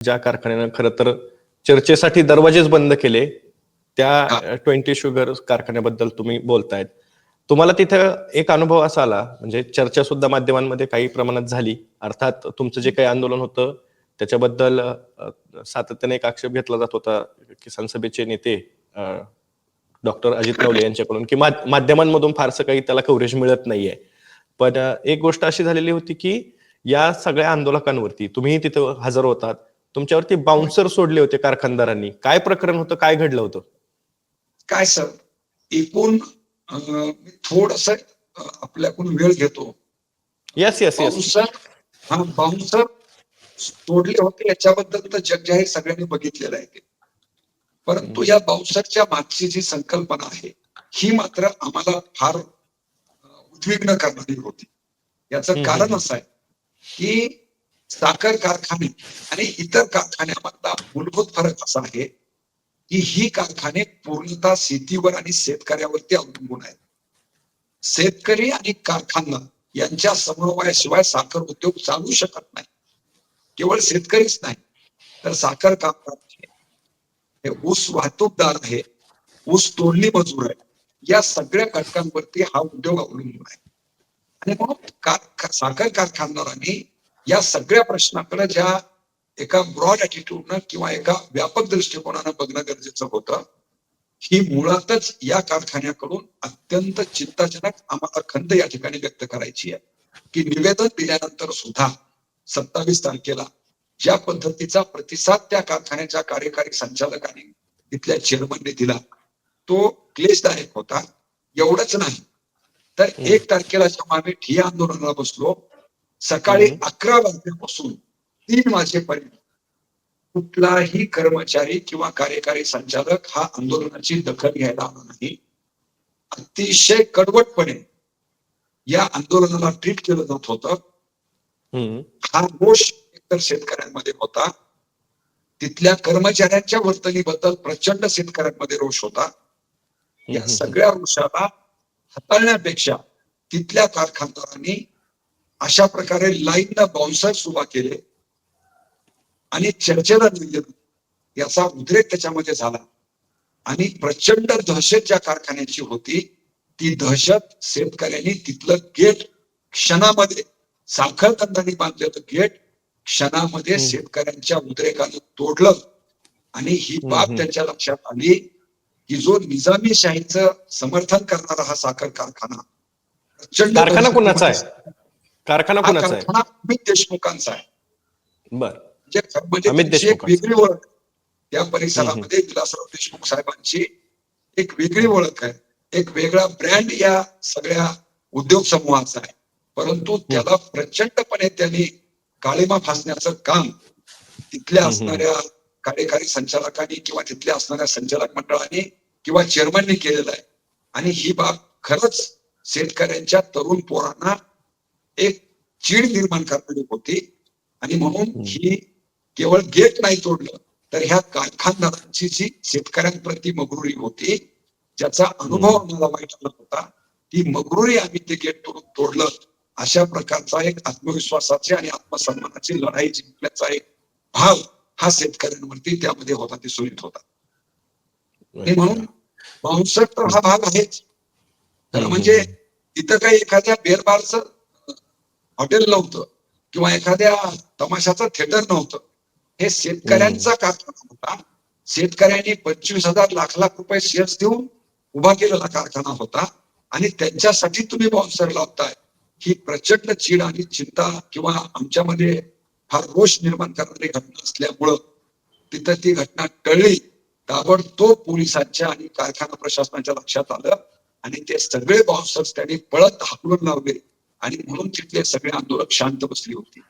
ज्या कारखान्यानं खरं तर चर्चेसाठी दरवाजेच बंद केले, त्या हा. 20 शुगर कारखान्याबद्दल तुम्ही बोलतायत. तुम्हाला तिथं एक अनुभव असा आला, म्हणजे चर्चा सुद्धा माध्यमांमध्ये काही प्रमाणात झाली. अर्थात तुमचं जे काही आंदोलन होतं, त्याच्याबद्दल सातत्याने एक आक्षेप घेतला जात होता किसान सभेचे नेते डॉक्टर अजित नवले यांच्याकडून, की माध्यमांमधून फारसं काही त्याला कव्हरेज मिळत नाहीये. पण एक गोष्ट अशी झालेली होती, की या सगळ्या आंदोलकांवरती तुम्हीही तिथं हजर होतात. तुमच्यावरती बाउन्सर सोडले होते कारखानदारांनी. काय प्रकरण होतं? काय घडलं होतं? काय सर, एकूण मी थोडस आपल्याकडून वेळ घेतो. Yes, yes, yes. बाउन्सर सोडले होते याच्याबद्दल तर जगजाहीर सगळ्यांनी बघितलेलं आहे. परंतु या बाउन्सरच्या मागची जी संकल्पना आहे ही मात्र आम्हाला फार उद्विग्न करणारी होती. याचं कारण असं आहे की साखर कारखाने आणि इतर कारखान्यामधला मूलभूत फरक असा आहे की ही कारखाने पूर्णतः शेतीवर आणि शेतकऱ्यावरती अवलंबून आहेत. शेतकरी आणि कारखानदार यांच्या समन्वयाशिवाय साखर उद्योग चालू शकत नाही. केवळ शेतकरीच नाही तर साखर कामगार हे, ऊस वाहतूकदार आहे, ऊस तोडणी मजूर आहे, या सगळ्या घटकांवरती हा उद्योग अवलंबून आहे. आणि म्हणून साखर कारखानदारांनी या सगळ्या प्रश्नाकडे ज्या एका ब्रॉड ऍटिट्यूडनं किंवा एका व्यापक दृष्टिकोनानं बघणं गरजेचं होतं, ही मुळातच या कारखान्याकडून अत्यंत चिंताजनक आम्हाला खंत या ठिकाणी व्यक्त करायची आहे की निवेदन दिल्यानंतर सुद्धा 27 तारखेला ज्या पद्धतीचा प्रतिसाद त्या कारखान्याच्या कार्यकारी संचालकांनी तिथल्या चेअरमनने दिला तो क्लेशदायक होता. एवढंच नाही तर 1 तारखेला जेव्हा आम्ही ठिय्या आंदोलनाला बसलो, सकाळी 11 वाजल्यापासून 3 वाजेपर्यंत कुठलाही कर्मचारी किंवा कार्यकारी संचालक हा आंदोलनाची दखल घ्यायला आला नाही. अतिशय कडवटपणे या आंदोलनाला ट्रीट केलं जात होतं. हा रोष एकतर शेतकऱ्यांमध्ये होता, तिथल्या कर्मचाऱ्यांच्या वर्तणीबद्दल प्रचंड शेतकऱ्यांमध्ये रोष होता. या सगळ्या रोषाला हाताळण्यापेक्षा तिथल्या कारखानदारांनी अशा प्रकारे लाईनला बाउन्सर्स उभा केले आणि चर्चेला निवेदन याचा उद्रेक त्याच्यामध्ये झाला. आणि प्रचंड दहशत ज्या कारखान्याची होती ती दहशत शेतकऱ्यांनी तिथलं गेट क्षणामध्ये, साखर कंदांनी बांधलेलं गेट क्षणामध्ये शेतकऱ्यांच्या उद्रेकानं तोडलं. आणि ही बाब त्यांच्या लक्षात आली की जो निजामी शाहीचं समर्थन करणारा हा साखर कारखाना प्रचंड कारखाना कोणाचा आहे? कारखाना कोणाचा आहे? अमित देशमुखांचा आहे. बर, म्हणजे अमित त्यांची एक वेगळी देशमुख. ओळख त्या परिसरामध्ये विलासराव देशमुख साहेबांची एक वेगळी ओळख आहे, एक वेगळा ब्रँड या सगळ्या उद्योग समूहाचा आहे. परंतु त्याला प्रचंडपणे त्यांनी काळीमा फासण्याचं काम तिथल्या असणाऱ्या कार्यकारी संचालकांनी किंवा तिथल्या असणाऱ्या संचालक मंडळाने किंवा चेअरमनने केलेलं आहे. आणि ही बाब खरंच शेतकऱ्यांच्या तरुण पोरांना एक चीड निर्माण करणारी होती. आणि म्हणून ही केवळ गेट नाही तोडलं तर ह्या कारखानदारांची जी शेतकऱ्यांप्रती मगरुरी होती, ज्याचा अनुभव आम्हाला वाईट आला होता, ती मगरुरी आम्ही ते गेट तोडलं. अशा प्रकारचा एक आत्मविश्वासाची आणि आत्मसन्मानाची लढाई जिंकण्याचा एक भाव हा शेतकऱ्यांवरती त्यामध्ये होता, दिसून येत होता. आणि म्हणून बाउन्सर तर हा भाग आहेच. तर म्हणजे तिथं काही एखाद्या बेरबारचं हॉटेल नव्हतं किंवा एखाद्या तमाशाचं थिएटर नव्हतं. हे शेतकऱ्यांचा कारखाना होता. शेतकऱ्यांनी 25,000 लाख रुपये शेअर्स देऊन उभा केलेला कारखाना होता. आणि त्यांच्यासाठी तुम्ही बाउन्सर लावताय, ही प्रचंड चीड आणि चिंता किंवा आमच्यामध्ये फार रोष निर्माण करणारी घटना असल्यामुळं तिथं ती घटना टळली. ताबडतोब पोलिसांच्या आणि कारखाना प्रशासनाच्या लक्षात आलं आणि ते सगळे बाउन्सर्स त्यांनी पळत हाकलून लावले. आणि म्हणून तिथले सगळे आंदोलक शांत बसली होती.